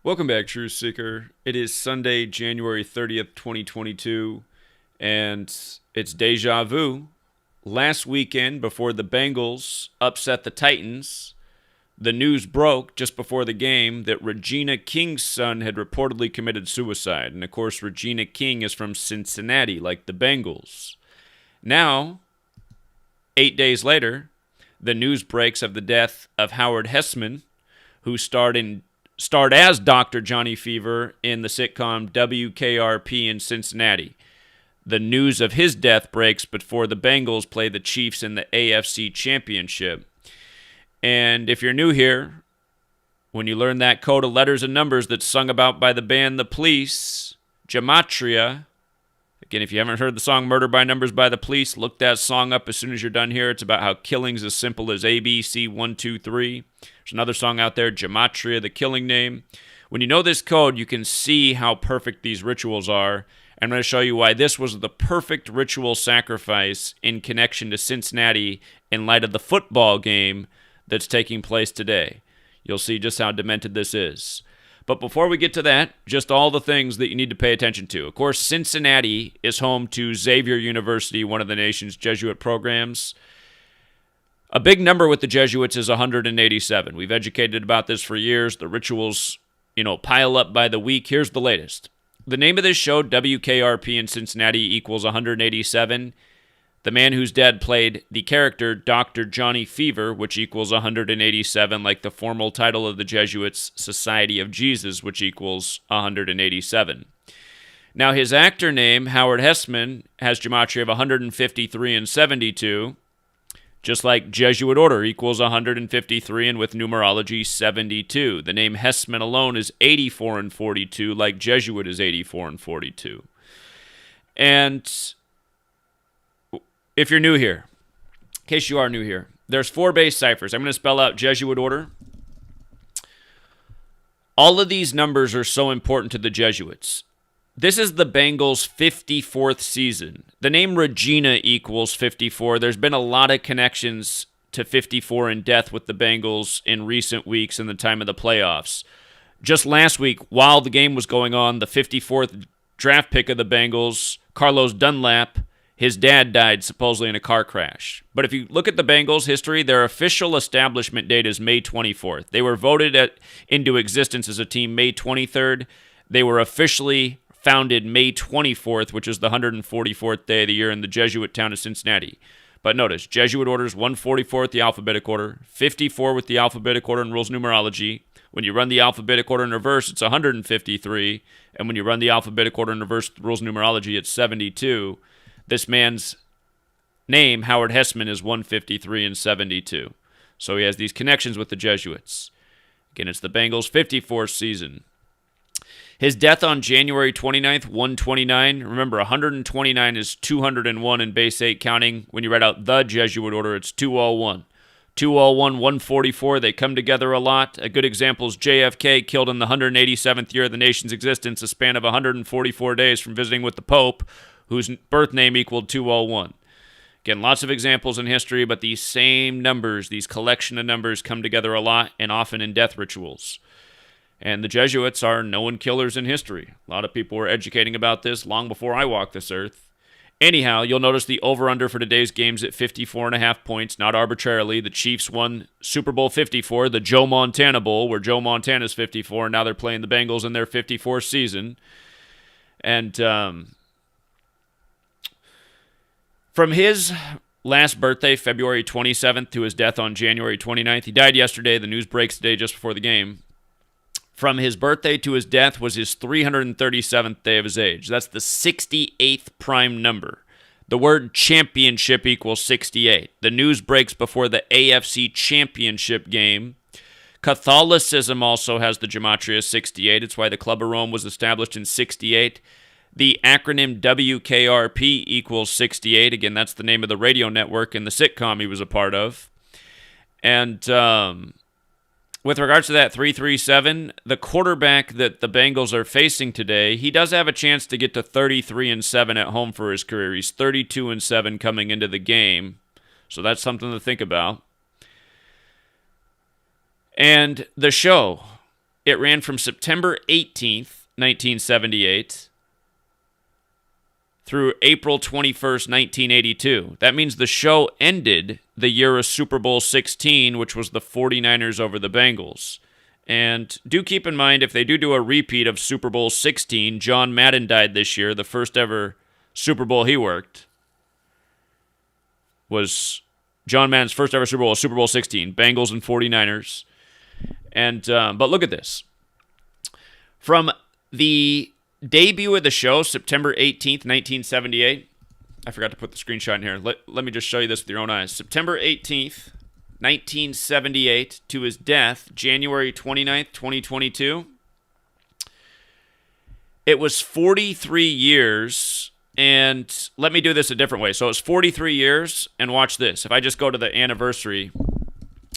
Welcome back, Truth Seeker. It is Sunday, January 30th, 2022, and it's deja vu. Last weekend, before the Bengals upset the Titans, the news broke just before the game that Regina King's son had reportedly committed suicide. And of course, Regina King is from Cincinnati, like the Bengals. Now, 8 days later, the news breaks of the death of Howard Hesseman, who starred as Dr. Johnny Fever in the sitcom WKRP in Cincinnati. The news of his death breaks before the Bengals play the Chiefs in the AFC Championship. And if you're new here, when you learn that code of letters and numbers that's sung about by the band The Police, Gematria. Again, if you haven't heard the song Murder by Numbers by The Police, look that song up as soon as you're done here. It's about how killing's as simple as A, B, C, 1, 2, 3. There's another song out there, Gematria, the killing name. When you know this code, you can see how perfect these rituals are. I'm going to show you why this was the perfect ritual sacrifice in connection to Cincinnati in light of the football game that's taking place today. You'll see just how demented this is. But before we get to that, just all the things that you need to pay attention to. Of course, Cincinnati is home to Xavier University, one of the nation's Jesuit programs. A big number with the Jesuits is 187. We've educated about this for years. The rituals, pile up by the week. Here's the latest. The name of this show, WKRP in Cincinnati, equals 187. The man whose dead played the character Dr. Johnny Fever, which equals 187, like the formal title of the Jesuits' Society of Jesus, which equals 187. Now, his actor name, Howard Hesseman, has gematria of 153 and 72, just like Jesuit order equals 153, and with numerology 72. The name Hesseman alone is 84 and 42, like Jesuit is 84 and 42. And if you're new here, in case you are new here, there's 4 base ciphers. I'm going to spell out Jesuit order. All of these numbers are so important to the Jesuits. This is the Bengals' 54th season. The name Regina equals 54. There's been a lot of connections to 54 and death with the Bengals in recent weeks in the time of the playoffs. Just last week, while the game was going on, the 54th draft pick of the Bengals, Carlos Dunlap, his dad died supposedly in a car crash. But if you look at the Bengals' history, their official establishment date is May 24th. They were voted into existence as a team May 23rd. They were officially founded May 24th, which is the 144th day of the year in the Jesuit town of Cincinnati. But notice, Jesuit order is 144 with the alphabetic order, 54 with the alphabetic order and rules numerology. When you run the alphabetic order in reverse, it's 153. And when you run the alphabetic order in reverse, rules numerology, it's 72. This man's name, Howard Hesseman, is 153 and 72. So he has these connections with the Jesuits. Again, it's the Bengals' 54th season. His death on January 29th, 129. Remember, 129 is 201 in base 8 counting. When you write out the Jesuit order, it's 201. 201, 144, they come together a lot. A good example is JFK, killed in the 187th year of the nation's existence, a span of 144 days from visiting with the Pope, whose birth name equaled 201. Again, lots of examples in history, but these same numbers, these collection of numbers, come together a lot and often in death rituals. And the Jesuits are known killers in history. A lot of people were educating about this long before I walked this earth. Anyhow, you'll notice the over-under for today's game's at 54.5 points, not arbitrarily. The Chiefs won Super Bowl 54, the Joe Montana Bowl, where Joe Montana's 54, and now they're playing the Bengals in their 54th season. And from his last birthday, February 27th, to his death on January 29th, he died yesterday. The news breaks today just before the game. From his birthday to his death was his 337th day of his age. That's the 68th prime number. The word championship equals 68. The news breaks before the AFC Championship game. Catholicism also has the gematria 68. It's why the Club of Rome was established in 68. The acronym WKRP equals 68. Again, that's the name of the radio network and the sitcom he was a part of. And with regards to that 337, the quarterback that the Bengals are facing today, he does have a chance to get to 33-7 at home for his career. He's 32-7 coming into the game, so that's something to think about. And the show, It ran from September 18th, 1978 through April 21st, 1982. That means the show ended the year of Super Bowl 16, which was the 49ers over the Bengals. And do keep in mind, if they do a repeat of Super Bowl 16, John Madden died this year. The first ever Super Bowl he worked was John Madden's first ever Super Bowl, Super Bowl 16, Bengals and 49ers. And but look at this. From the debut of the show, September 18th, 1978. I forgot to put the screenshot in here. Let me just show you this with your own eyes. September 18th, 1978 to his death, January 29th, 2022. It was 43 years, and let me do this a different way. So it's 43 years, and watch this. If I just go to the anniversary,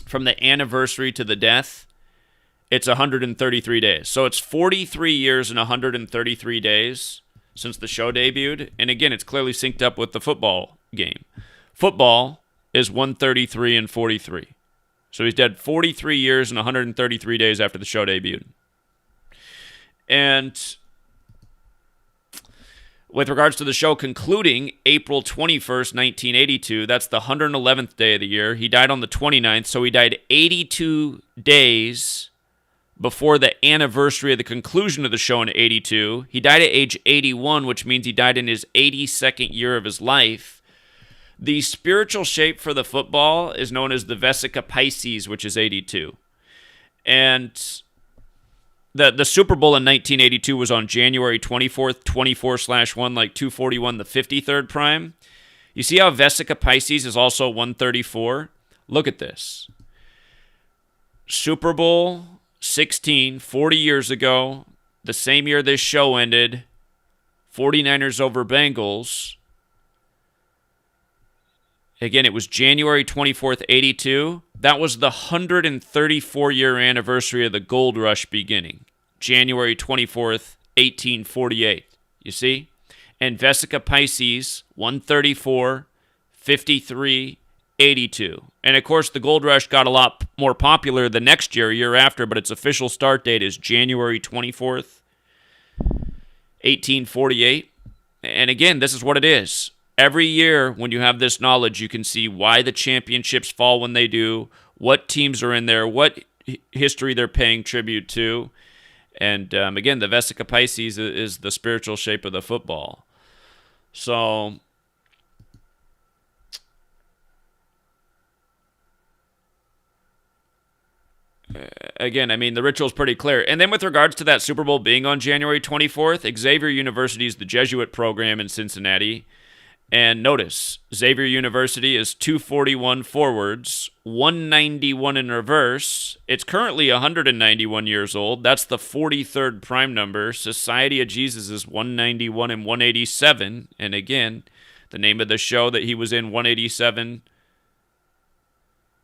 from the anniversary to the death, it's 133 days. So it's 43 years and 133 days since the show debuted. And again, it's clearly synced up with the football game. Football is 133 and 43. So he's dead 43 years and 133 days after the show debuted. And with regards to the show concluding April 21st, 1982, that's the 111th day of the year. He died on the 29th, so he died 82 days before the anniversary of the conclusion of the show in 82. He died at age 81, which means he died in his 82nd year of his life. The spiritual shape for the football is known as the Vesica Pisces, which is 82. And the Super Bowl in 1982 was on January 24th, 24/1, like 241, the 53rd prime. You see how Vesica Pisces is also 134? Look at this. Super Bowl 16, 40 years ago, the same year this show ended, 49ers over Bengals. Again, it was January 24th, 82. That was the 134-year anniversary of the Gold Rush beginning. January 24th, 1848. You see? And Vesica Pisces, 134, 53, 82. And of course, the Gold Rush got a lot more popular the next year, year after, but its official start date is January 24th, 1848. And again, this is what it is. Every year, when you have this knowledge, you can see why the championships fall when they do, what teams are in there, what history they're paying tribute to. And again, the Vesica Pisces is the spiritual shape of the football. So again, I mean, the ritual is pretty clear. And then with regards to that Super Bowl being on January 24th, Xavier University is the Jesuit program in Cincinnati. And notice, Xavier University is 241 forwards, 191 in reverse. It's currently 191 years old. That's the 43rd prime number. Society of Jesus is 191 and 187. And again, the name of the show that he was in, 187,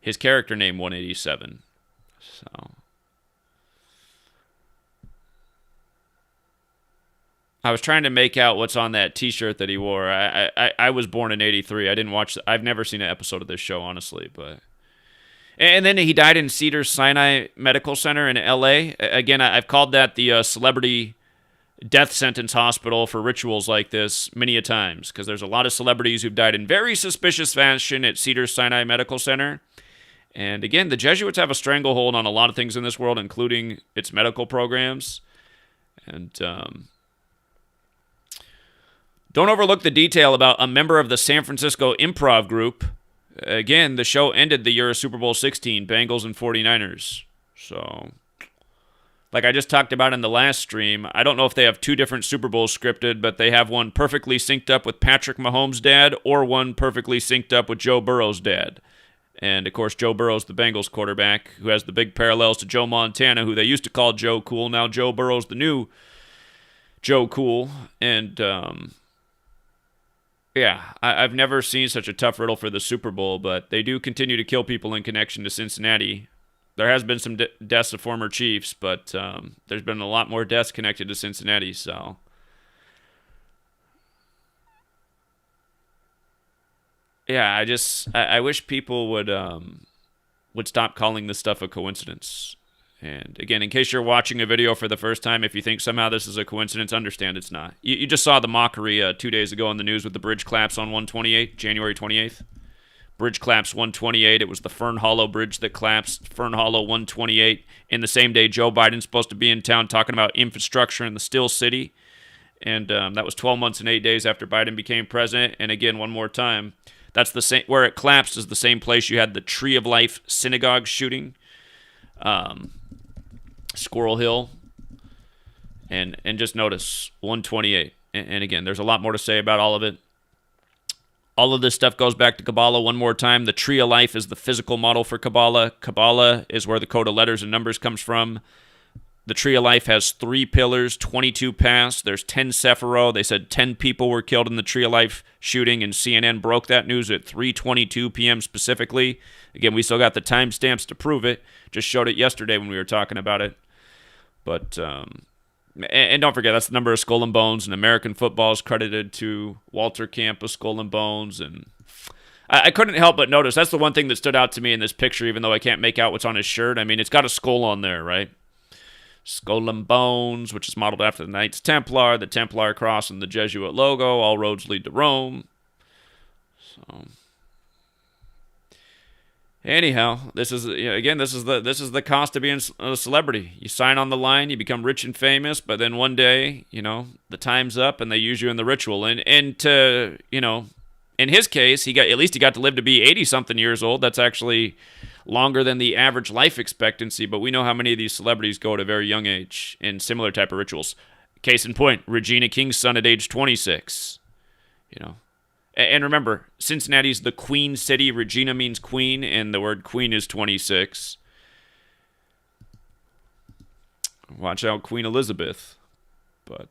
his character name, 187. So I was trying to make out what's on that T-shirt that he wore. I was born in '83. I didn't watch. I've never seen an episode of this show, honestly. But and then he died in Cedars-Sinai Medical Center in L.A. Again, I've called that the celebrity death sentence hospital for rituals like this many a times, because there's a lot of celebrities who've died in very suspicious fashion at Cedars-Sinai Medical Center. And again, the Jesuits have a stranglehold on a lot of things in this world, including its medical programs. And don't overlook the detail about a member of the San Francisco improv group. Again, the show ended the year of Super Bowl 16, Bengals and 49ers. So, like I just talked about in the last stream, I don't know if they have two different Super Bowls scripted, but they have one perfectly synced up with Patrick Mahomes' dad or one perfectly synced up with Joe Burrow's dad. And, of course, Joe Burrow's the Bengals quarterback, who has the big parallels to Joe Montana, who they used to call Joe Cool. Now Joe Burrow's the new Joe Cool. And, yeah, I've never seen such a tough riddle for the Super Bowl, but they do continue to kill people in connection to Cincinnati. There has been some deaths of former Chiefs, but there's been a lot more deaths connected to Cincinnati, so yeah, I wish people would stop calling this stuff a coincidence. And again, in case you're watching a video for the first time, if you think somehow this is a coincidence, understand it's not. You just saw the mockery 2 days ago on the news with the bridge collapse on 128, January 28th. Bridge collapse 128. It was the Fern Hollow Bridge that collapsed. Fern Hollow 128. In the same day, Joe Biden's supposed to be in town talking about infrastructure in the Still City. And that was 12 months and 8 days after Biden became president. And again, one more time, that's the same, where it collapsed is the same place you had the Tree of Life synagogue shooting. Squirrel Hill, and just notice 128. And again, there's a lot more to say about all of it. All of this stuff goes back to Kabbalah one more time. The Tree of Life is the physical model for Kabbalah. Kabbalah is where the code of letters and numbers comes from. The Tree of Life has 3 pillars, 22 paths. There's 10 Sephiroth. They said 10 people were killed in the Tree of Life shooting, and CNN broke that news at 3:22 p.m. specifically. Again, we still got the timestamps to prove it. Just showed it yesterday when we were talking about it. But, and don't forget, that's the number of Skull and Bones, and American football is credited to Walter Camp of Skull and Bones. And I couldn't help but notice, that's the one thing that stood out to me in this picture, even though I can't make out what's on his shirt. I mean, it's got a skull on there, right? Skull and Bones, which is modeled after the Knights Templar, the Templar cross, and the Jesuit logo. All roads lead to Rome. So, anyhow, this is the cost of being a celebrity. You sign on the line, you become rich and famous, but then one day, the time's up and they use you in the ritual. And to, in his case, he got to live to be 80-something years old. That's actually longer than the average life expectancy, but we know how many of these celebrities go at a very young age in similar type of rituals. Case in point, Regina King's son at age 26. And remember, Cincinnati's the Queen City. Regina means queen, and the word queen is 26. Watch out, Queen Elizabeth. But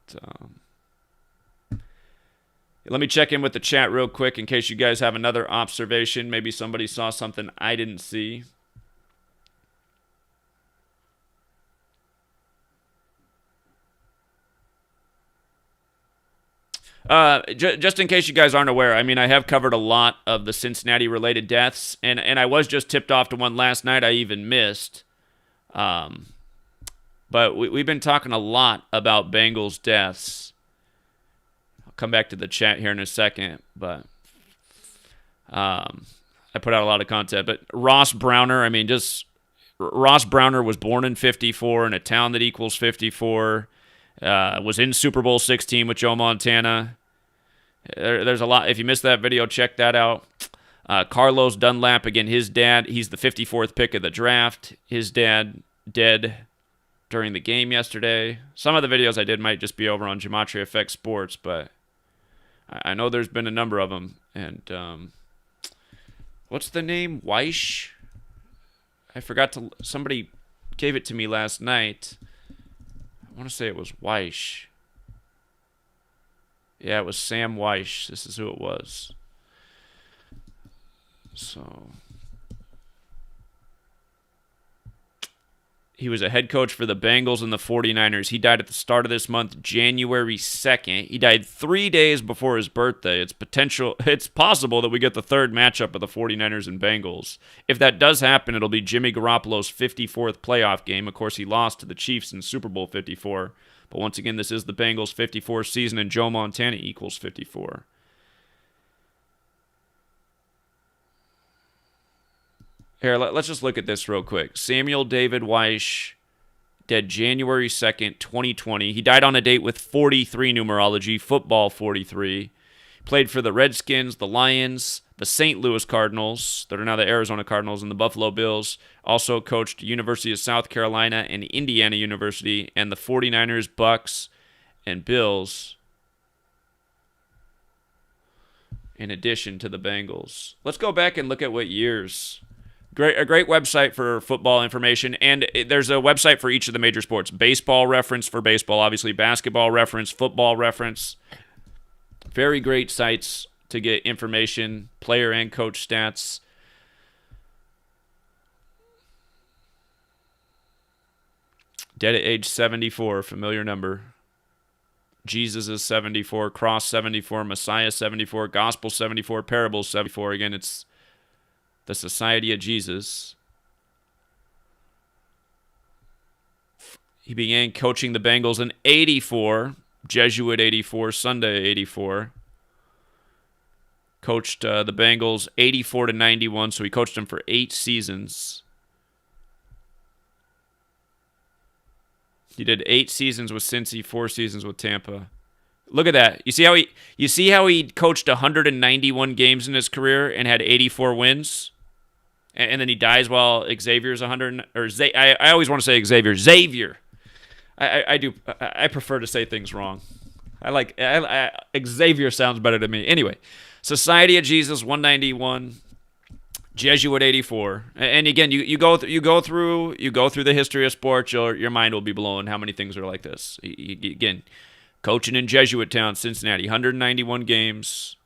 let me check in with the chat real quick in case you guys have another observation. Maybe somebody saw something I didn't see. Just in case you guys aren't aware, I mean, I have covered a lot of the Cincinnati-related deaths, and I was just tipped off to one last night I even missed. But we've been talking a lot about Bengals deaths. I'll come back to the chat here in a second, but I put out a lot of content. But Ross Browner, Ross Browner was born in 54 in a town that equals 54. Was in Super Bowl 16 with Joe Montana. There's a lot. If you missed that video, check that out. Carlos Dunlap, again, his dad, he's the 54th pick of the draft. His dad dead during the game yesterday. Some of the videos I did might just be over on Gematria Effect Sports, but I know there's been a number of them. And what's the name? Weish? I forgot to. Somebody gave it to me last night. I want to say it was Weish. Yeah, it was Sam Weish. This is who it was. So, he was a head coach for the Bengals and the 49ers. He died at the start of this month, January 2nd. He died 3 days before his birthday. It's possible that we get the third matchup of the 49ers and Bengals. If that does happen, it'll be Jimmy Garoppolo's 54th playoff game. Of course, he lost to the Chiefs in Super Bowl 54. But once again, this is the Bengals' 54th season, and Joe Montana equals 54. Here, let's just look at this real quick. Samuel David Weish, dead January 2nd, 2020. He died on a date with 43 numerology, football 43. Played for the Redskins, the Lions, the St. Louis Cardinals, that are now the Arizona Cardinals, and the Buffalo Bills. Also coached University of South Carolina and Indiana University, and the 49ers, Bucks, and Bills, in addition to the Bengals. Let's go back and look at what years. A great website for football information, and there's a website for each of the major sports. Baseball reference for baseball, obviously basketball reference, football reference. Very great sites to get information, player and coach stats. Dead at age 74, familiar number. Jesus is 74, Cross 74, Messiah 74, Gospel 74, Parables 74. Again, it's the Society of Jesus. He began coaching the Bengals in 84, Jesuit 84, Sunday 84. Coached the Bengals 84 to 91, so he coached them for 8 seasons. He did 8 seasons with Cincy, 4 seasons with Tampa. Look at that. You see how he coached 191 games in his career and had 84 wins? And then he dies while Xavier's 100, or I always want to say Xavier. I prefer to say things wrong. Xavier sounds better to me. Anyway, Society of Jesus 191, Jesuit 84, and again you go through the history of sports, your mind will be blown how many things are like this. Again, coaching in Jesuit town, Cincinnati, 191 games,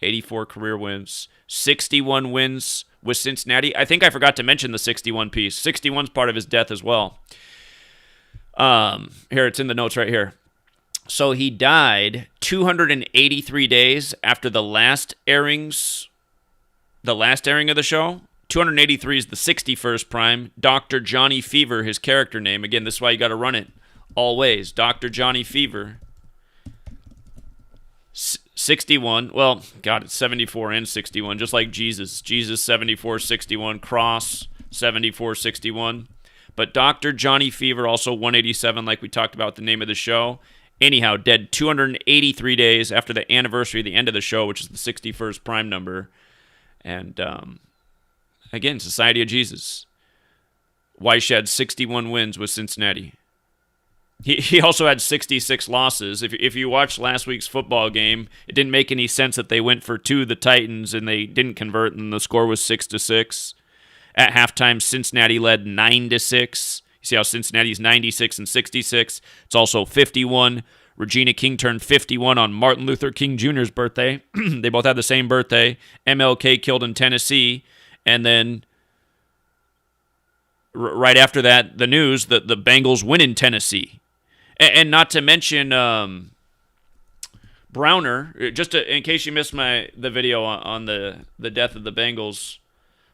84 career wins, 61 wins with Cincinnati. I think I forgot to mention the 61 piece. 61's part of his death as well. Here, it's in the notes right here. So he died 283 days after the last airing of the show. 283 is the 61st prime. Dr. Johnny Fever, his character name. Again, this is why you got to run it always. Dr. Johnny Fever. 61. Well, God, it's 74 and 61, just like Jesus. Jesus 74, 61. Cross 74, 61. But Dr. Johnny Fever, also 187, like we talked about the name of the show. Anyhow, dead 283 days after the anniversary of the end of the show, which is the 61st prime number. And, again, Society of Jesus. Weish had 61 wins with Cincinnati. He also had 66 losses. If you watched last week's football game, it didn't make any sense that they went for 2 the Titans and they didn't convert, and the score was 6-6. At halftime, Cincinnati led 9-6. You see how Cincinnati's 96 and 66. It's also 51. Regina King turned 51 on Martin Luther King Jr.'s birthday. They both had the same birthday. MLK killed in Tennessee. And then right after that, the news that the Bengals win in Tennessee. And not to mention Browner, in case you missed the video on the death of the Bengals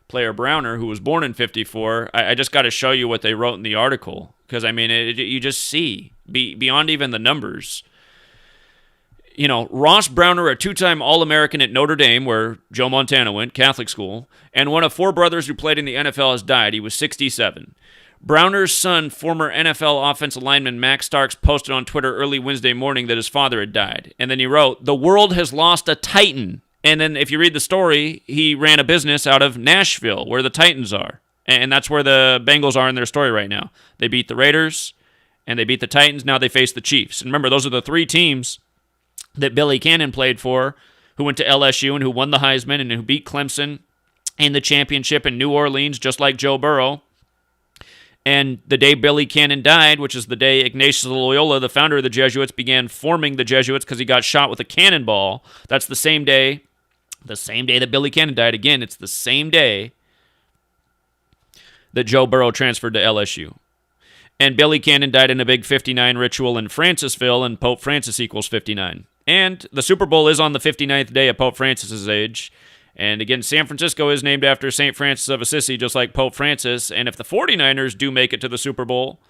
player Browner, who was born in 54, I just got to show you what they wrote in the article. Because, I mean, you just see, beyond even the numbers. You know, Ross Browner, a 2-time All-American at Notre Dame, where Joe Montana went, Catholic school, and one of 4 brothers who played in the NFL has died. He was 67. Browner's son, former NFL offensive lineman Max Starks, posted on Twitter early Wednesday morning that his father had died. And then he wrote, "The world has lost a Titan." And then if you read the story, he ran a business out of Nashville, where the Titans are. And that's where the Bengals are in their story right now. They beat the Raiders, and they beat the Titans. Now they face the Chiefs. And remember, those are the 3 teams that Billy Cannon played for, who went to LSU and who won the Heisman and who beat Clemson in the championship in New Orleans, just like Joe Burrow. And the day Billy Cannon died, which is the day Ignatius Loyola, the founder of the Jesuits, began forming the Jesuits because he got shot with a cannonball. That's the same day that Billy Cannon died. Again, it's the same day that Joe Burrow transferred to LSU. And Billy Cannon died in a big 59 ritual in Francisville, and Pope Francis equals 59. And the Super Bowl is on the 59th day of Pope Francis's age. And again, San Francisco is named after St. Francis of Assisi, just like Pope Francis. And if the 49ers do make it to the Super Bowl,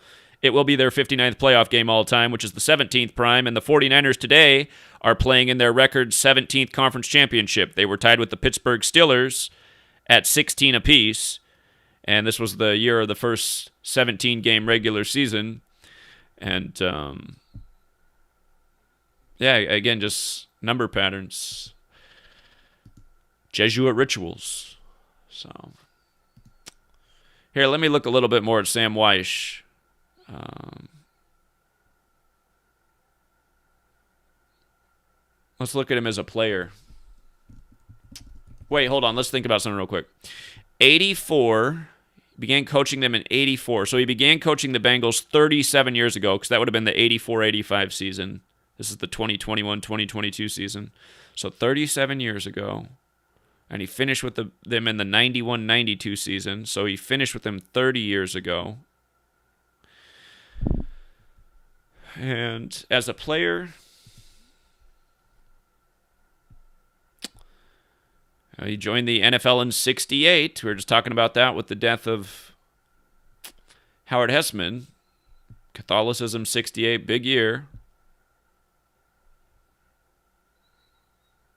it will be their 59th playoff game all time, which is the 17th prime. And the 49ers today are playing in their record 17th conference championship. They were tied with the Pittsburgh Steelers at 16 apiece. And this was the year of the first 17-game regular season. And, yeah, again, just number patterns. Jesuit rituals. So, here, let me look a little bit more at Sam Weish. Let's look at him as a player. Wait, hold on. Let's think about something real quick. 84, began coaching them in 84. So he began coaching the Bengals 37 years ago, because that would have been the 84-85 season. This is the 2021-2022 season. So 37 years ago. And he finished with them in the 91-92 season. So he finished with them 30 years ago. And as a player, he joined the NFL in 68. We were just talking about that with the death of Howard Hesseman. Catholicism 68, big year.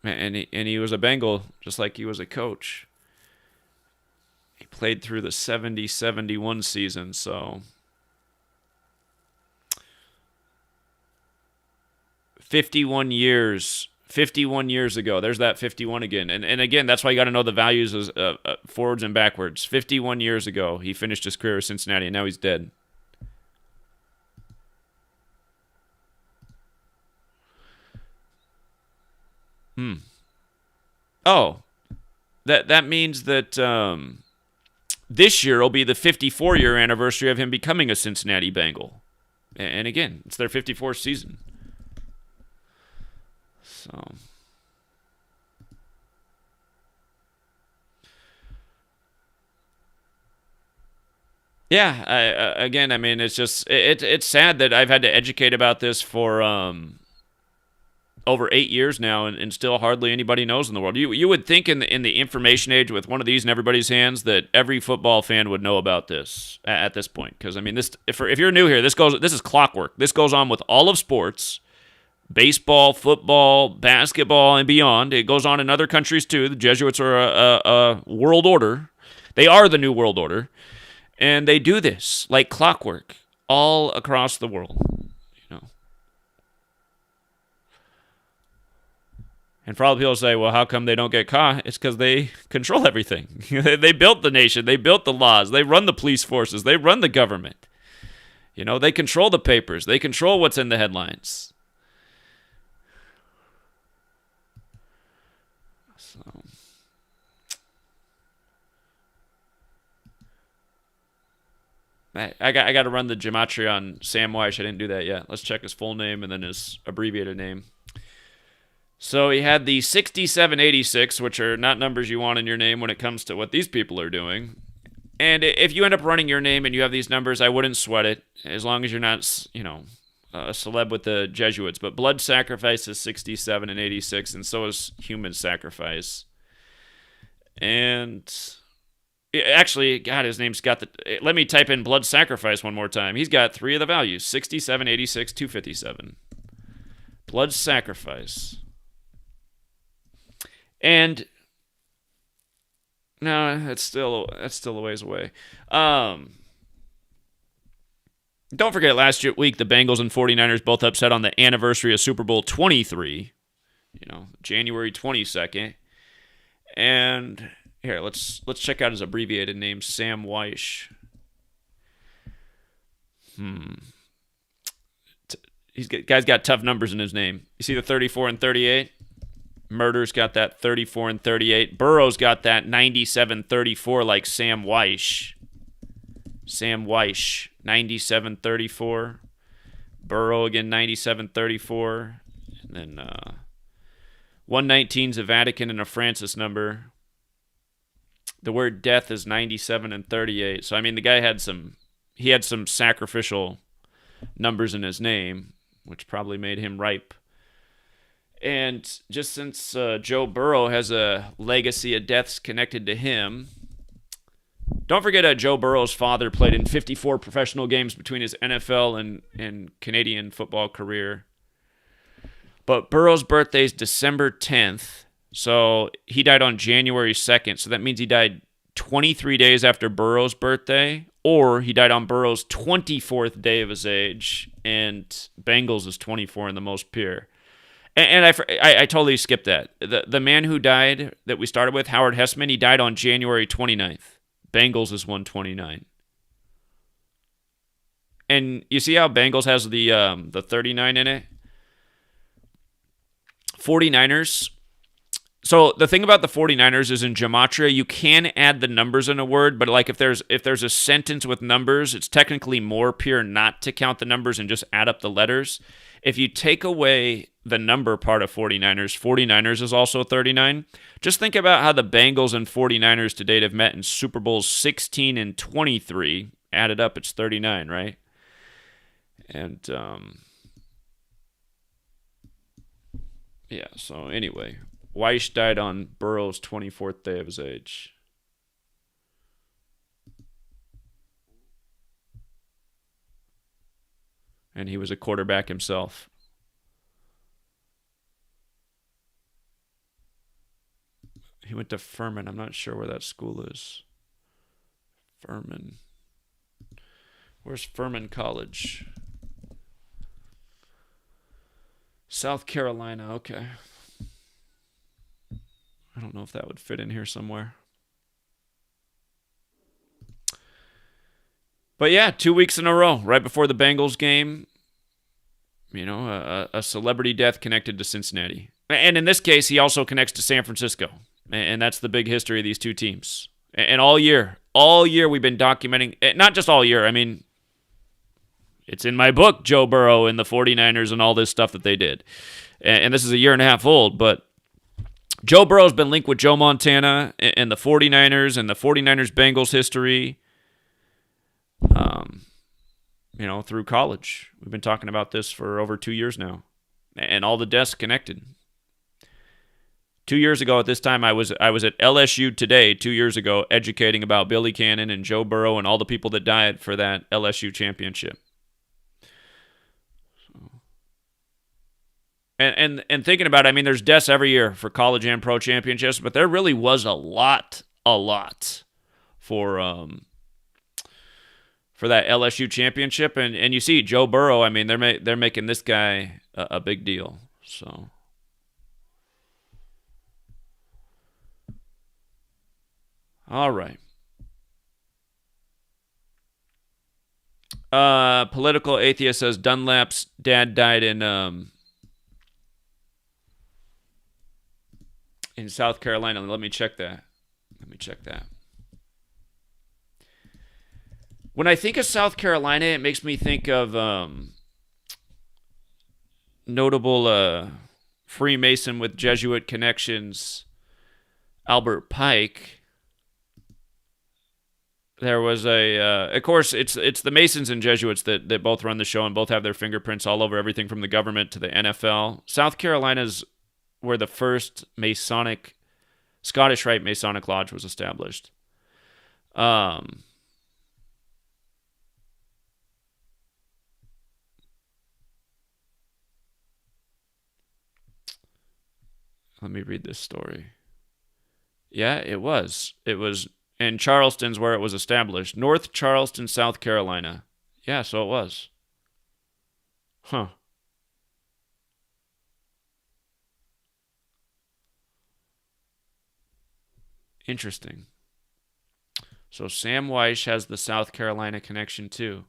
And he was a Bengal just like he was a coach. He played through the 70-71 season, so 51 years. 51 years ago. There's that 51 again. And again, that's why you got to know the values as forwards and backwards. 51 years ago, he finished his career at Cincinnati, and now he's dead. Oh, that means that this year will be the 54-year anniversary of him becoming a Cincinnati Bengal. And again, it's their 54th season. So, yeah, again, I mean, it's just it's sad that I've had to educate about this for over 8 years now, and still hardly anybody knows in the world. You would think in the information age with one of these in everybody's hands that every football fan would know about this at this point. Because I mean, this if you're new here, this is clockwork. This goes on with all of sports. Baseball, football, basketball, and beyond. It goes on in other countries too. The Jesuits are a world order. They are the new world order. And they do this like clockwork all across the world. You know. And for all the people say, well, how come they don't get caught? It's because they control everything. They built the nation. They built the laws. They run the police forces. They run the government. You know, they control the papers. They control what's in the headlines. So, I got to run the gematria on Sam Weish. I didn't do that yet. Let's check his full name and then his abbreviated name. So he had the 6786, which are not numbers you want in your name when it comes to what these people are doing. And if you end up running your name and you have these numbers, I wouldn't sweat it, as long as you're not, a celeb with the Jesuits. But blood sacrifice is 67 and 86, and so is human sacrifice. And actually, God, his name's got the... Let me type in blood sacrifice one more time. He's got three of the values, 67, 86, 257. Blood sacrifice. And... No, that's still a ways away. Don't forget, last week, the Bengals and 49ers both upset on the anniversary of Super Bowl 23, January 22nd. And here, let's check out his abbreviated name, Sam Weish. Guy's got tough numbers in his name. You see the 34 and 38? Murder's got that 34 and 38. Burrow's got that 97-34 like Sam Weish. Sam Weish, 97-34. Burrow again, 97-34. And then 119's a Vatican and a Francis number. The word death is 97 and 38. So, I mean, the guy had some sacrificial numbers in his name, which probably made him ripe. And just since Joe Burrow has a legacy of deaths connected to him, don't forget Joe Burrow's father played in 54 professional games between his NFL and Canadian football career. But Burrow's birthday is December 10th, so he died on January 2nd. So that means he died 23 days after Burrow's birthday, or he died on Burrow's 24th day of his age, and Bengals is 24 in the most pure. And I totally skipped that. The man who died that we started with, Howard Hesseman, he died on January 29th. Bengals is 129. And you see how Bengals has the 39 in it? 49ers. So the thing about the 49ers is in Gematria, you can add the numbers in a word, but like if there's a sentence with numbers, it's technically more pure not to count the numbers and just add up the letters. If you take away the number part of 49ers is also 39. Just think about how the Bengals and 49ers to date have met in Super Bowls 16 and 23. Added up, it's 39, right? And, yeah, so anyway, Weish died on Burrow's 24th day of his age. and he was a quarterback himself. He went to Furman. I'm not sure where that school is. Furman. Where's Furman College? South Carolina. Okay. I don't know if that would fit in here somewhere. But yeah, 2 weeks in a row, right before the Bengals game, a celebrity death connected to Cincinnati. And in this case, he also connects to San Francisco. And that's the big history of these two teams. And all year we've been documenting, not just all year, I mean, it's in my book, Joe Burrow and the 49ers and all this stuff that they did. And this is a year and a half old, but Joe Burrow's been linked with Joe Montana and the 49ers and the 49ers Bengals history. Through college. We've been talking about this for over 2 years now. And all the deaths connected. 2 years ago at this time, I was at LSU Today 2 years ago educating about Billy Cannon and Joe Burrow and all the people that died for that LSU championship. And thinking about it, I mean, there's deaths every year for college and pro championships, but there really was a lot for that LSU championship, and you see Joe Burrow. I mean, they're making this guy a big deal. So, all right. Political atheist says Dunlap's dad died in South Carolina. Let me check that. When I think of South Carolina, it makes me think of notable Freemason with Jesuit connections, Albert Pike. There was of course, it's the Masons and Jesuits that both run the show and both have their fingerprints all over everything from the government to the NFL. South Carolina's where the first Scottish Rite Masonic Lodge was established. Let me read this story. Yeah, it was. And Charleston's where it was established. North Charleston, South Carolina. Yeah, so it was. Huh. Interesting. So Sam Weish has the South Carolina connection too.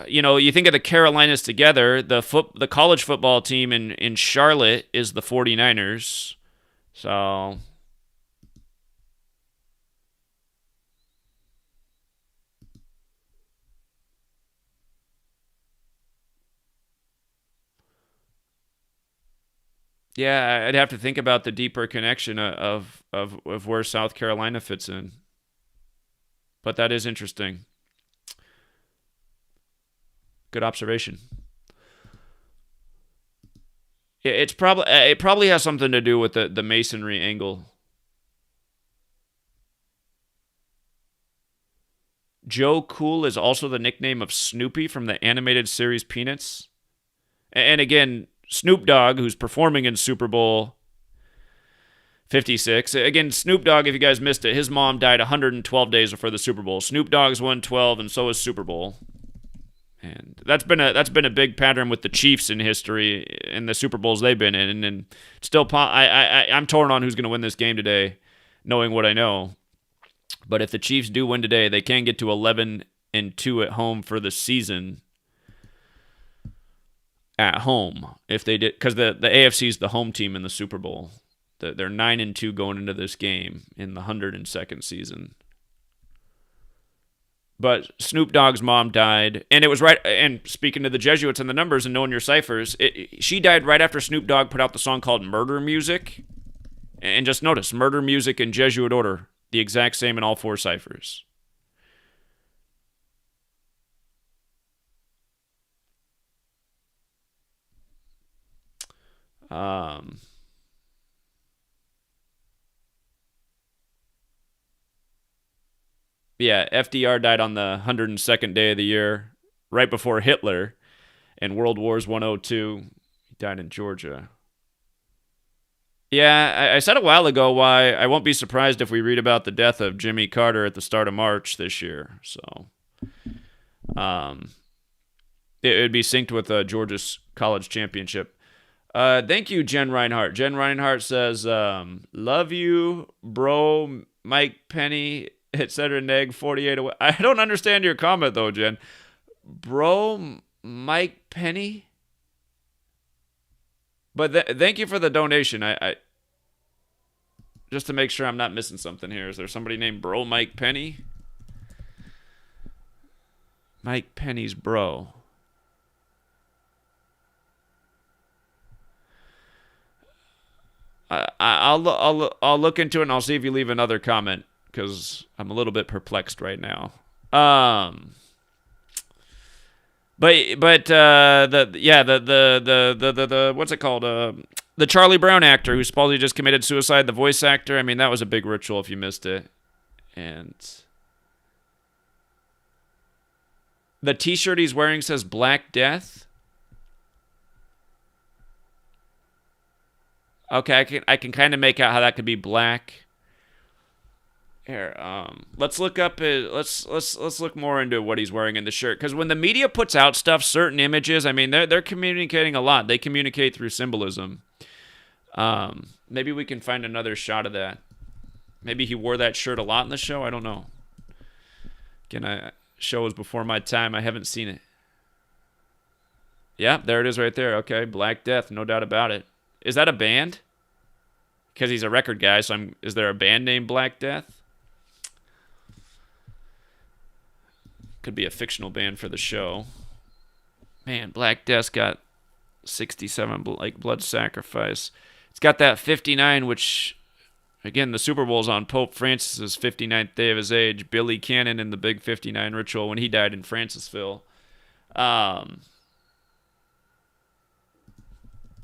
You think of the Carolinas together, the college football team in Charlotte is the 49ers. So yeah, I'd have to think about the deeper connection of where South Carolina fits in. But that is interesting. Good observation. It probably has something to do with the masonry angle. Joe Cool is also the nickname of Snoopy from the animated series Peanuts. And again, Snoop Dogg, who's performing in Super Bowl 56. Again, Snoop Dogg, if you guys missed it, his mom died 112 days before the Super Bowl. Snoop Dogg's 112, and so is Super Bowl. And that's been a big pattern with the Chiefs in history in the Super Bowls they've been in, and still I'm torn on who's going to win this game today, knowing what I know. But if the Chiefs do win today, they can get to 11-2 at home for the season. At home, if they did, because the AFC is the home team in the Super Bowl. They're 9-2 going into this game in the 102nd season. But Snoop Dogg's mom died, and it was right. And speaking to the Jesuits and the numbers and knowing your ciphers, she died right after Snoop Dogg put out the song called "Murder Music." And just notice, murder music in Jesuit order, the exact same in all four ciphers. Yeah, FDR died on the 102nd day of the year. right before Hitler in World Wars 102. He died in Georgia. Yeah, I said a while ago why I won't be surprised if we read about the death of Jimmy Carter at the start of March this year. So, um, it would be synced with Georgia's college championship. Thank you, Jen Reinhart. Jen Reinhart says, love you, bro, Mike Penny, etc. Neg 48 away. I don't understand your comment, though, Jen. Bro, Mike Penny? But thank you for the donation. I just to make sure I'm not missing something here. Is there somebody named Bro Mike Penny? Mike Penny's bro. I'll look into it and I'll see if you leave another comment because I'm a little bit perplexed right now. The what's it called? The Charlie Brown actor who supposedly just committed suicide. The voice actor. I mean, that was a big ritual if you missed it. And the T-shirt he's wearing says Black Death. Okay, I can kind of make out how that could be black. Here, let's look up let's look more into what he's wearing in the shirt, because when the media puts out stuff, certain images, I mean, they're communicating a lot. They communicate through symbolism. Maybe we can find another shot of that. Maybe he wore that shirt a lot in the show. I don't know. Again, show was before my time. I haven't seen it. Yeah, there it is right there. Okay, Black Death, no doubt about it. Is that a band? Because he's a record guy, so is there a band named Black Death? Could be a fictional band for the show. Man, Black Death's got 67 blood sacrifice. It's got that 59, which, again, the Super Bowl's on Pope Francis's 59th day of his age. Billy Cannon in the Big 59 ritual when he died in Francisville.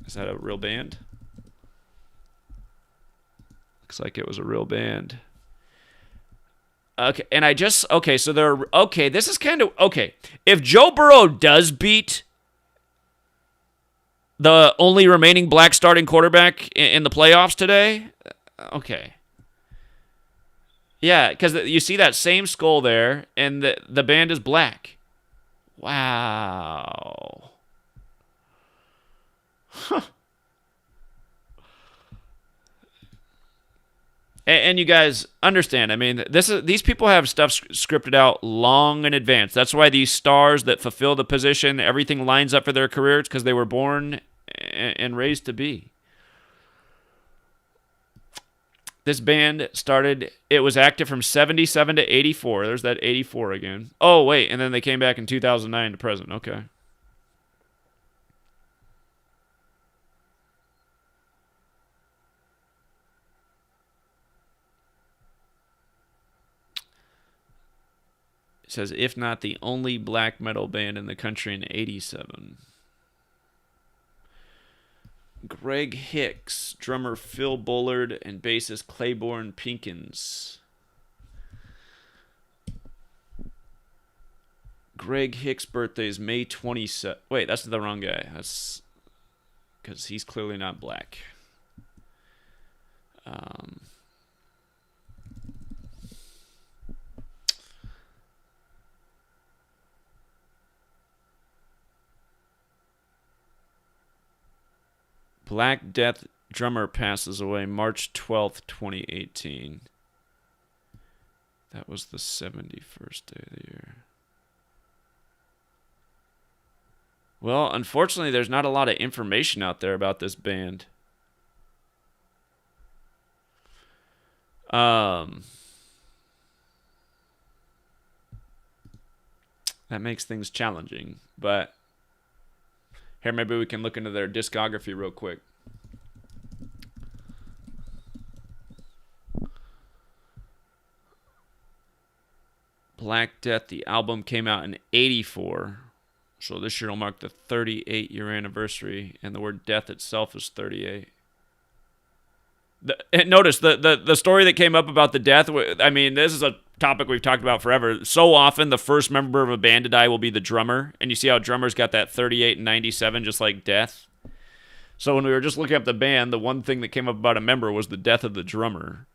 Is that a real band? Looks like it was a real band. Okay, and so this is kind of, okay. If Joe Burrow does beat the only remaining black starting quarterback in the playoffs today, okay. Yeah, because you see that same skull there, and the band is black. Wow. Huh. And you guys understand, I mean, these people have stuff scripted out long in advance. That's why these stars that fulfill the position, everything lines up for their careers because they were born and raised to be. This band started, it was active from 77 to 84. There's that 84 again. Oh, wait, and then they came back in 2009 to present. Okay. It says, if not the only black metal band in the country in 87. Greg Hicks, drummer Phil Bullard, and bassist Claiborne Pinkins. Greg Hicks' birthday is May 27th. Wait, that's the wrong guy. That's because he's clearly not black. Black Death drummer passes away March 12th, 2018. That was the 71st day of the year. Well, unfortunately, there's not a lot of information out there about this band. That makes things challenging, but here, maybe we can look into their discography real quick. Black Death, the album came out in 84. So this year will mark the 38-year anniversary, and the word death itself is 38. And notice the story that came up about the death. I mean, this is a topic we've talked about forever. So often, the first member of a band to die will be the drummer, and you see how drummers got that 38 and 97, just like death. So when we were just looking up the band, the one thing that came up about a member was the death of the drummer.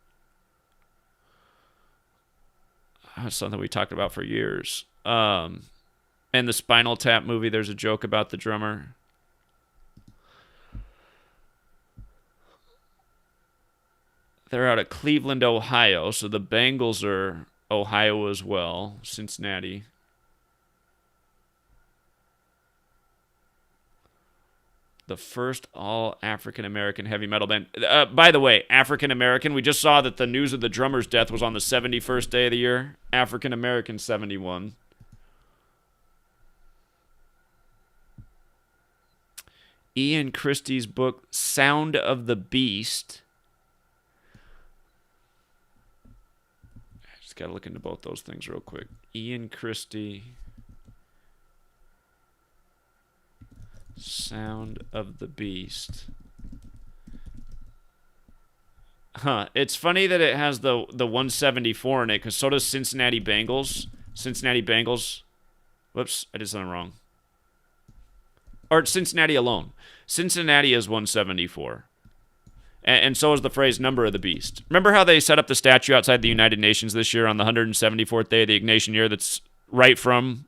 That's something we talked about for years. And the Spinal Tap movie, there's a joke about the drummer. They're out of Cleveland, Ohio, so the Bengals are Ohio as well. Cincinnati. The first all African-American heavy metal band. By the way, African-American, we just saw that the news of the drummer's death was on the 71st day of the year. African-American, 71. Ian Christie's book, Sound of the Beast. I just got to look into both those things real quick. Ian Christie. Sound of the Beast. Huh. It's funny that it has the 174 in it, because so does Cincinnati Bengals. Cincinnati Bengals. Whoops, I did something wrong. Or Cincinnati alone. Cincinnati is 174. And so is the phrase number of the beast. Remember how they set up the statue outside the United Nations this year on the 174th day of the Ignatian year that's from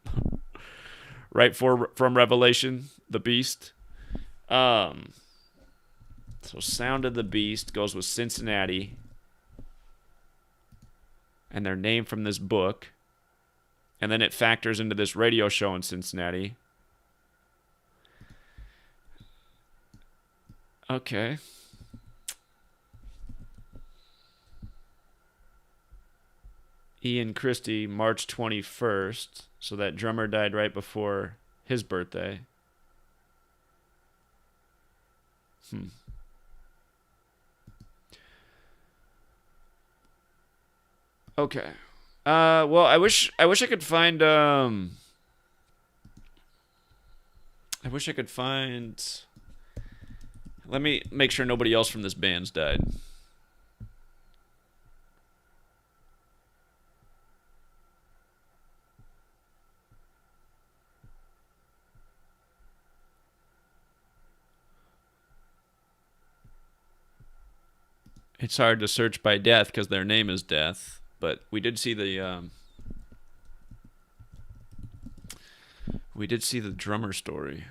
Revelation, the beast? So Sound of the Beast goes with Cincinnati. And they're named from this book. And then it factors into this radio show in Cincinnati. Okay. Ian Christie, March 21st. So that drummer died right before his birthday. Okay. Well, I wish I could find let me make sure nobody else from this band's died. It's hard to search by death because their name is Death, but we did see the drummer story.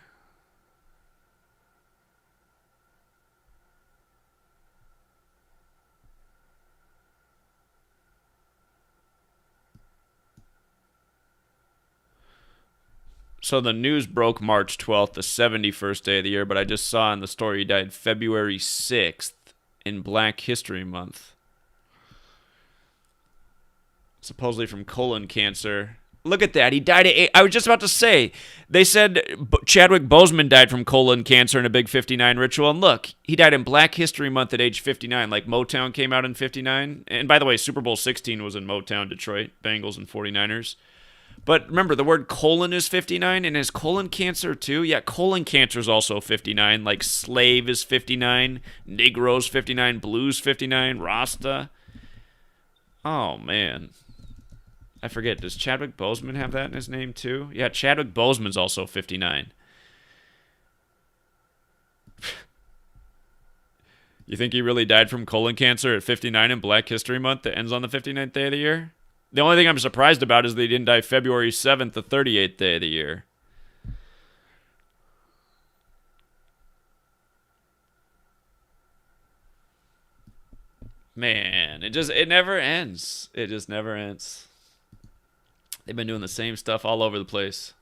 So the news broke March 12th, the 71st day of the year, but I just saw in the story he died February 6th in Black History Month. Supposedly from colon cancer. Look at that. He died at 8. I was just about to say, they said Chadwick Boseman died from colon cancer in a big 59 ritual. And look, he died in Black History Month at age 59. Like Motown came out in 59. And by the way, Super Bowl 16 was in Motown, Detroit, Bengals and 49ers. But remember, the word colon is 59, and is colon cancer too? Yeah, colon cancer is also 59. Like slave is 59, Negroes 59, blues 59, Rasta. Oh, man. I forget, does Chadwick Boseman have that in his name too? Yeah, Chadwick Boseman's also 59. You think he really died from colon cancer at 59 in Black History Month that ends on the 59th day of the year? The only thing I'm surprised about is that he didn't die February 7th, the 38th day of the year. Man, it never ends. It just never ends. They've been doing the same stuff all over the place.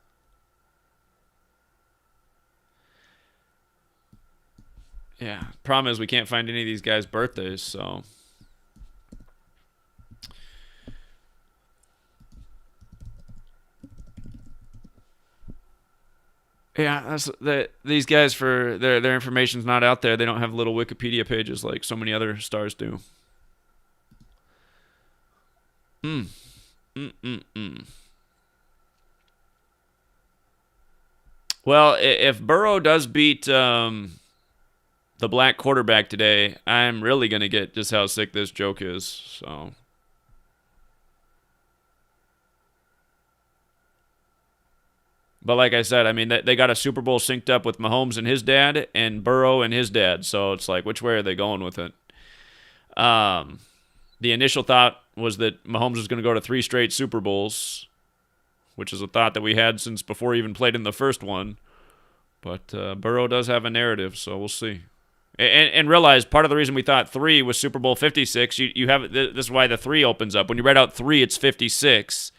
Yeah, problem is we can't find any of these guys' birthdays, so... Yeah, these guys, for their information's not out there. They don't have little Wikipedia pages like so many other stars do. Well, if Burrow does beat the black quarterback today, I'm really gonna get just how sick this joke is. So But like I said, I mean, they got a Super Bowl synced up with Mahomes and his dad and Burrow and his dad. So it's like, which way are they going with it? The initial thought was that Mahomes was going to go to 3 straight Super Bowls, which is a thought that we had since before he even played in the first one. But Burrow does have a narrative, so we'll see. And realize part of the reason we thought 3 was Super Bowl 56. You have this is why the 3 opens up. When you write out 3, it's 56.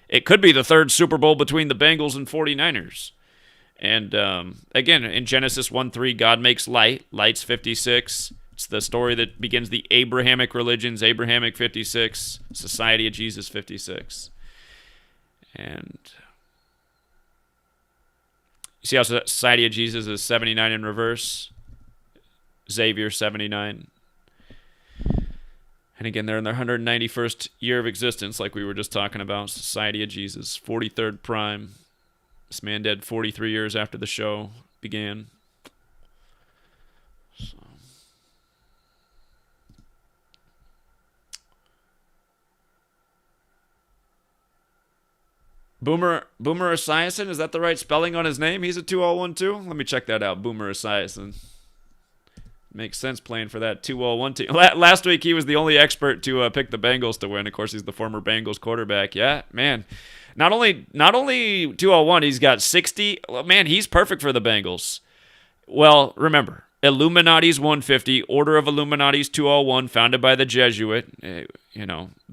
It could be the 3rd Super Bowl between the Bengals and 49ers. And again, in Genesis 1:3, God makes light. Light's 56. It's the story that begins the Abrahamic religions. Abrahamic 56. Society of Jesus 56. And you see how Society of Jesus is 79 in reverse? Xavier 79. And again, they're in their 191st year of existence, like we were just talking about. Society of Jesus, 43rd prime. This man dead 43 years after the show began. So. Boomer Esiason, is that the right spelling on his name? He's a 2012. Let me check that out. Boomer Esiason. Makes sense playing for that 2-0-1 team. Last week, he was the only expert to pick the Bengals to win. Of course, he's the former Bengals quarterback. Yeah, man. Not only 2-0-1, he's got 60. Man, he's perfect for the Bengals. Well, remember, Illuminati's 150, Order of Illuminati's 201, founded by the Jesuit.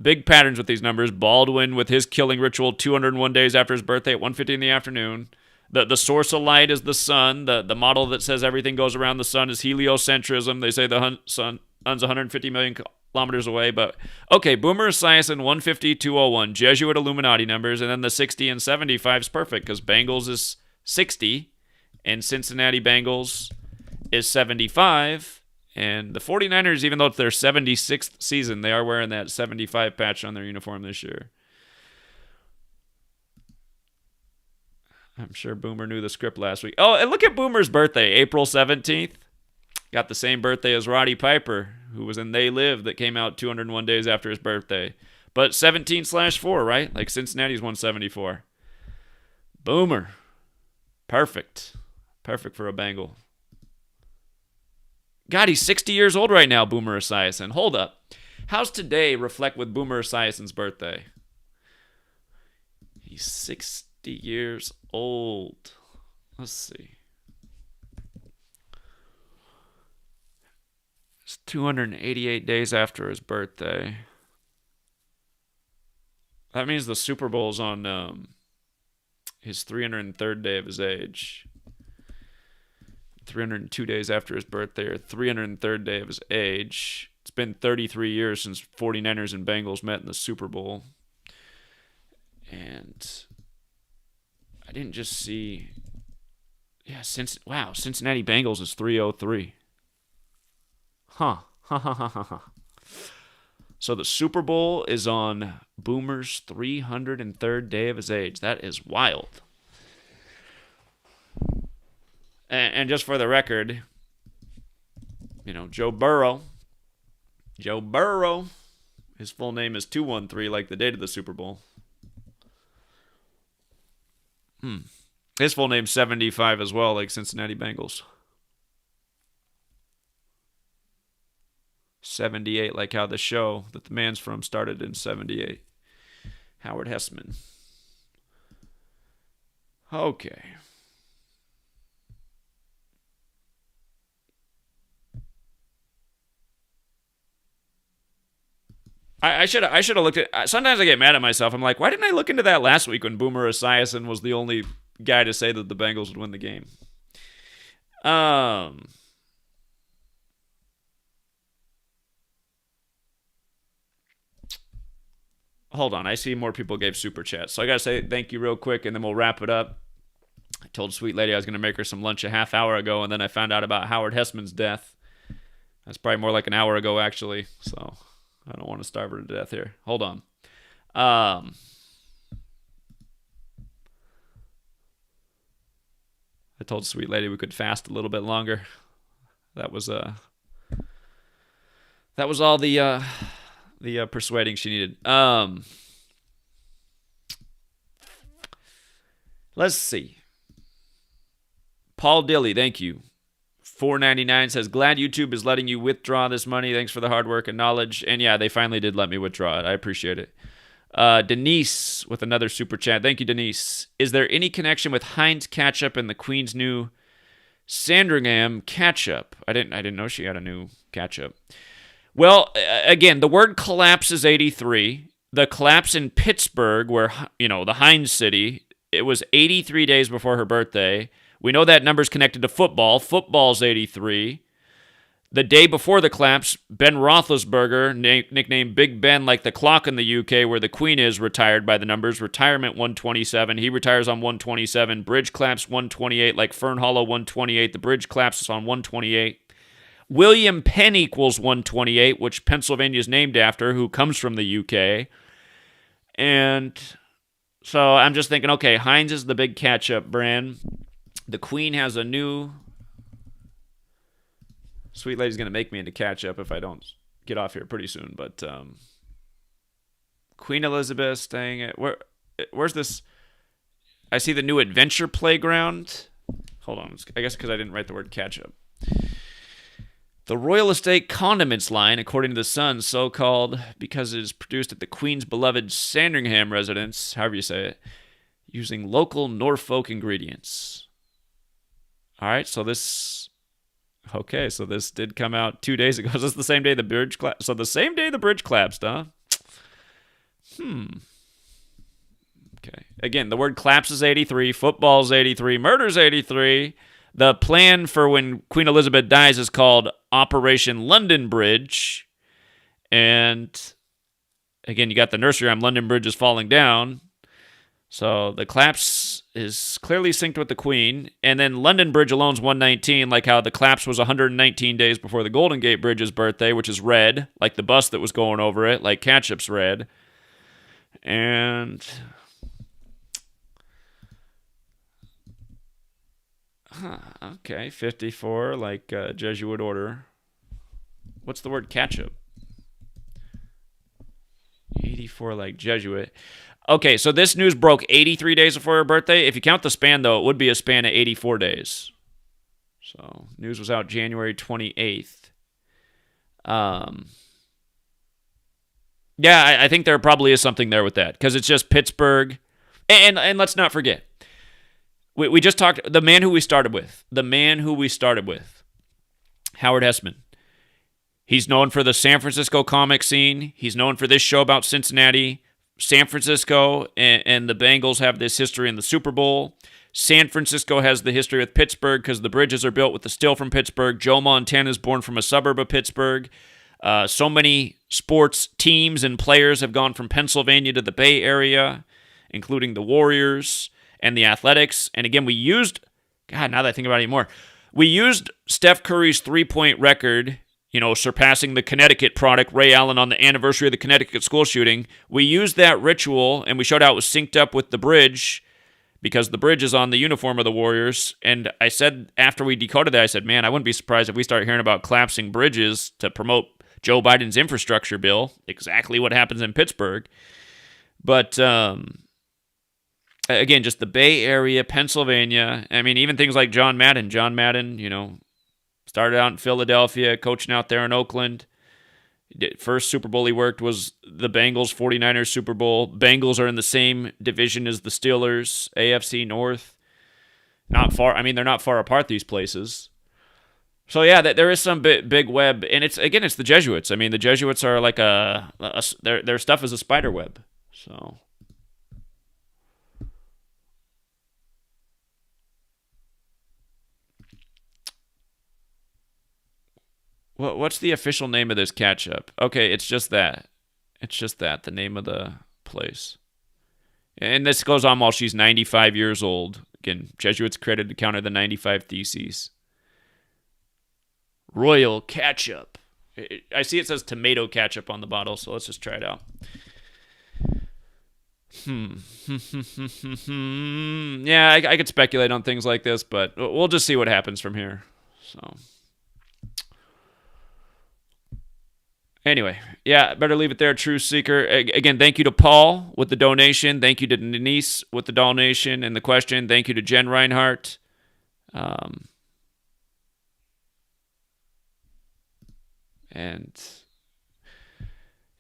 Big patterns with these numbers. Baldwin with his killing ritual 201 days after his birthday at 1:50 in the afternoon. The source of light is the sun. The model that says everything goes around the sun is heliocentrism. They say the sun's 150 million kilometers away. But, okay, Boomer Esiason, 150, 201. Jesuit Illuminati numbers. And then the 60 and 75 is perfect because Bengals is 60 and Cincinnati Bengals is 75. And the 49ers, even though it's their 76th season, they are wearing that 75 patch on their uniform this year. I'm sure Boomer knew the script last week. Oh, and look at Boomer's birthday, April 17th. Got the same birthday as Roddy Piper, who was in They Live, that came out 201 days after his birthday. But 17/4, right? Like Cincinnati's 174. Boomer. Perfect. Perfect for a Bengal. God, he's 60 years old right now, Boomer Esiason. Hold up. How's today reflect with Boomer Esiason's birthday? He's 60 years old. Let's see. It's 288 days after his birthday. That means the Super Bowl's on his 303rd day of his age. 302 days after his birthday, or 303rd day of his age. It's been 33 years since 49ers and Bengals met in the Super Bowl. And I didn't just see... Yeah, Cincinnati Bengals is 303. Huh. So the Super Bowl is on Boomer's 303rd day of his age. That is wild. And just for the record, Joe Burrow, his full name is 213, like the date of the Super Bowl. His full name's 75 as well, like Cincinnati Bengals. 78, like how the show that the man's from started in 78. Howard Hesseman. Okay. I should have looked at... Sometimes I get mad at myself. I'm like, why didn't I look into that last week when Boomer Esiason was the only guy to say that the Bengals would win the game? Hold on. I see more people gave super chats. So I got to say thank you real quick, and then we'll wrap it up. I told Sweet Lady I was going to make her some lunch a half hour ago, and then I found out about Howard Hesseman's death. That's probably more like an hour ago, actually. So... I don't want to starve her to death here. Hold on. I told Sweet Lady we could fast a little bit longer. That was all the persuading she needed. Let's see. Paul Dilly, thank you. $4.99 says, glad YouTube is letting you withdraw this money. Thanks for the hard work and knowledge. And yeah, they finally did let me withdraw it. I appreciate it. Denise with another super chat. Thank you, Denise. Is there any connection with Heinz ketchup and the Queen's new Sandringham ketchup? I didn't know she had a new ketchup. Well, again, the word collapse is 83. The collapse in Pittsburgh, where, the Heinz city, it was 83 days before her birthday. We know that number's connected to football. Football's 83. The day before the collapse, Ben Roethlisberger, nicknamed Big Ben like the clock in the UK where the Queen is, retired by the numbers. Retirement 127. He retires on 127. Bridge collapse 128 like Fern Hollow 128. The bridge collapses on 128. William Penn equals 128, which Pennsylvania is named after, who comes from the UK. And so I'm just thinking, okay, Heinz is the big ketchup brand. The Queen has a new... Sweet lady's going to make me into ketchup if I don't get off here pretty soon. But Queen Elizabeth staying at... Where's this? I see the new adventure playground. Hold on. I guess because I didn't write the word ketchup. The Royal Estate Condiments line, according to The Sun, so-called because it is produced at the Queen's beloved Sandringham residence, however you say it, using local Norfolk ingredients. All right, so this did come out 2 days ago. Is this the same day the bridge collapsed? So the same day the bridge collapsed, huh? Okay. Again, the word collapse is 83, football's 83, murder's 83. The plan for when Queen Elizabeth dies is called Operation London Bridge. And again, you got the nursery rhyme, London Bridge is falling down. So the collapse is clearly synced with the Queen. And then London Bridge alone's 119, like how the collapse was 119 days before the Golden Gate Bridge's birthday, which is red, like the bus that was going over it, like ketchup's red. And... okay, 54, like Jesuit order. What's the word ketchup? 84, like Jesuit. Okay, so this news broke 83 days before her birthday. If you count the span, though, it would be a span of 84 days. So, news was out January 28th. Yeah, I think there probably is something there with that, because it's just Pittsburgh. And let's not forget, we just talked, the man who we started with, Howard Hesseman. He's known for the San Francisco comic scene. He's known for this show about Cincinnati. San Francisco and the Bengals have this history in the Super Bowl. San Francisco has the history with Pittsburgh because the bridges are built with the steel from Pittsburgh. Joe Montana is born from a suburb of Pittsburgh. So many sports teams and players have gone from Pennsylvania to the Bay Area, including the Warriors and the Athletics. And again, now that I think about it more, we used Steph Curry's three-point record, surpassing the Connecticut product, Ray Allen, on the anniversary of the Connecticut school shooting. We used that ritual, and we showed how it was synced up with the bridge, because the bridge is on the uniform of the Warriors. And I said, after we decoded that, I said, man, I wouldn't be surprised if we start hearing about collapsing bridges to promote Joe Biden's infrastructure bill. Exactly what happens in Pittsburgh. But, again, just the Bay Area, Pennsylvania. I mean, even things like John Madden. John Madden, started out in Philadelphia, coaching out there in Oakland. First Super Bowl he worked was the Bengals 49ers Super Bowl. Bengals are in the same division as the Steelers, AFC North. Not far. I mean, they're not far apart, these places. So yeah, there is some big web, and it's the Jesuits. I mean, the Jesuits are like their stuff is a spider web. So. What's the official name of this ketchup? Okay, it's just that. The name of the place. And this goes on while she's 95 years old. Again, Jesuits credited to counter the 95 Theses. Royal ketchup. I see it says tomato ketchup on the bottle, so let's just try it out. Yeah, I could speculate on things like this, but we'll just see what happens from here. So... anyway, yeah, better leave it there, True Seeker. Again, thank you to Paul with the donation. Thank you to Denise with the donation and the question. Thank you to Jen Reinhardt. And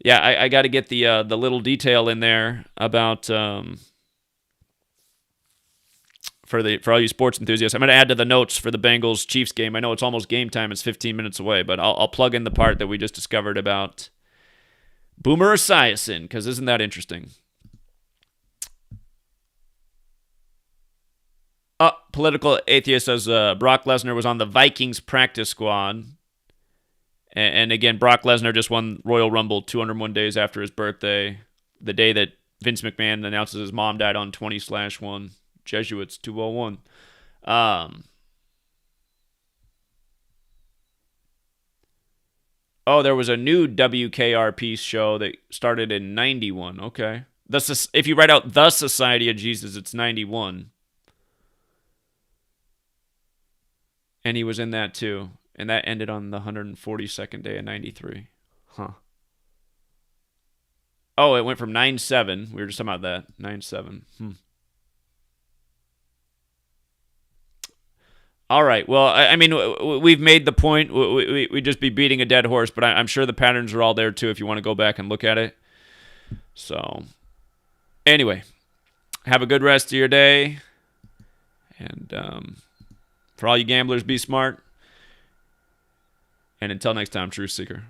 yeah, I got to get the little detail in there about for all you sports enthusiasts. I'm going to add to the notes for the Bengals Chiefs game. I know it's almost game time; it's 15 minutes away, but I'll plug in the part that we just discovered about Boomer Esiason, because isn't that interesting? Political atheist says Brock Lesnar was on the Vikings practice squad. And again, Brock Lesnar just won Royal Rumble 201 days after his birthday, the day that Vince McMahon announces his mom died on 20/1, Jesuits 201. There was a new WKRP show that started in 91. Okay. If you write out The Society of Jesus, it's 91. And he was in that too. And that ended on the 142nd day of 93. Huh. Oh, it went from 9-7. We were just talking about that. 9-7. All right. Well, I mean, we've made the point. We'd just be beating a dead horse, but I'm sure the patterns are all there too if you want to go back and look at it. So, anyway, have a good rest of your day. And for all you gamblers, be smart. And until next time, Truth Seeker.